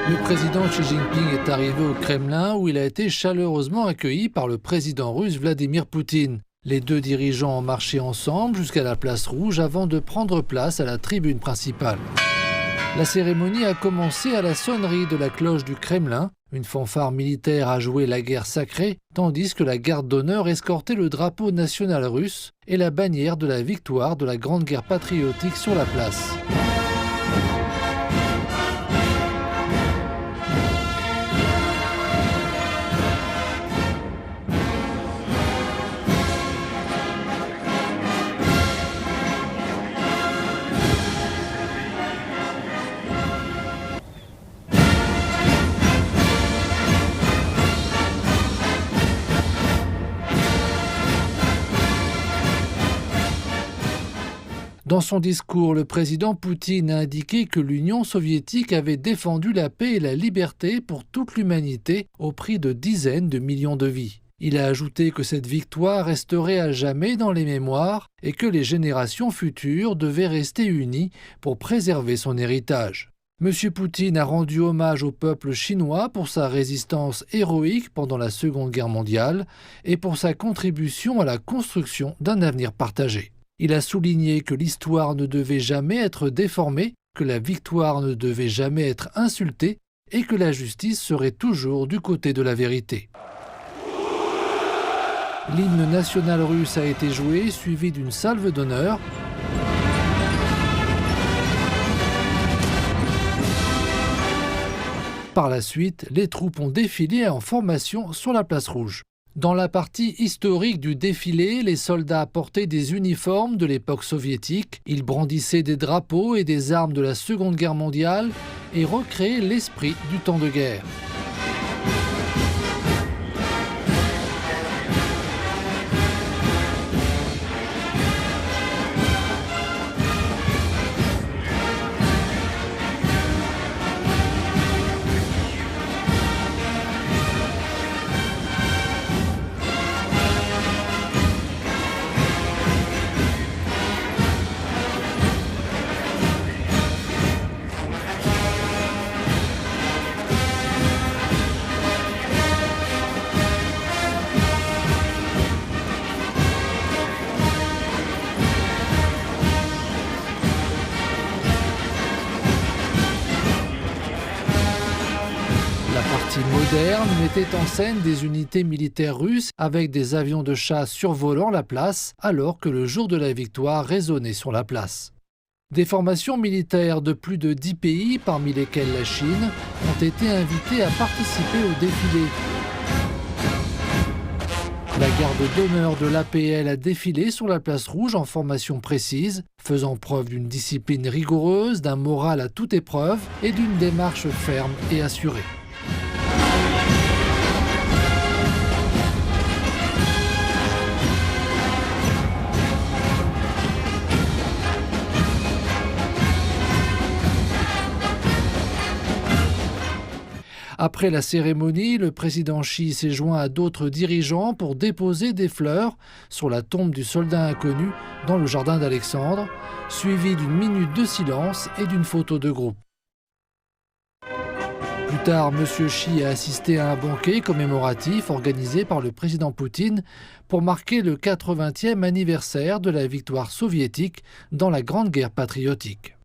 Le président Xi Jinping est arrivé au Kremlin où il a été chaleureusement accueilli par le président russe Vladimir Poutine. Les deux dirigeants ont marché ensemble jusqu'à la place Rouge avant de prendre place à la tribune principale. La cérémonie a commencé à la sonnerie de la cloche du Kremlin. Une fanfare militaire a joué la guerre sacrée, tandis que la garde d'honneur escortait le drapeau national russe et la bannière de la victoire de la Grande Guerre patriotique sur la place. Dans son discours, le président Poutine a indiqué que l'Union soviétique avait défendu la paix et la liberté pour toute l'humanité au prix de dizaines de millions de vies. Il a ajouté que cette victoire resterait à jamais dans les mémoires et que les générations futures devaient rester unies pour préserver son héritage. M. Poutine a rendu hommage au peuple chinois pour sa résistance héroïque pendant la Seconde Guerre mondiale et pour sa contribution à la construction d'un avenir partagé. Il a souligné que l'histoire ne devait jamais être déformée, que la victoire ne devait jamais être insultée et que la justice serait toujours du côté de la vérité. L'hymne national russe a été joué, suivi d'une salve d'honneur. Par la suite, les troupes ont défilé en formation sur la place Rouge. Dans la partie historique du défilé, les soldats portaient des uniformes de l'époque soviétique, ils brandissaient des drapeaux et des armes de la Seconde Guerre mondiale et recréaient l'esprit du temps de guerre. La partie moderne mettait en scène des unités militaires russes avec des avions de chasse survolant la place, alors que le jour de la victoire résonnait sur la place. Des formations militaires de plus de 10 pays, parmi lesquels la Chine, ont été invitées à participer au défilé. La garde d'honneur de l'APL a défilé sur la place Rouge en formation précise, faisant preuve d'une discipline rigoureuse, d'un moral à toute épreuve et d'une démarche ferme et assurée. Après la cérémonie, le président Xi s'est joint à d'autres dirigeants pour déposer des fleurs sur la tombe du soldat inconnu dans le jardin d'Alexandre, suivi d'une minute de silence et d'une photo de groupe. Plus tard, M. Xi a assisté à un banquet commémoratif organisé par le président Poutine pour marquer le 80e anniversaire de la victoire soviétique dans la Grande Guerre patriotique.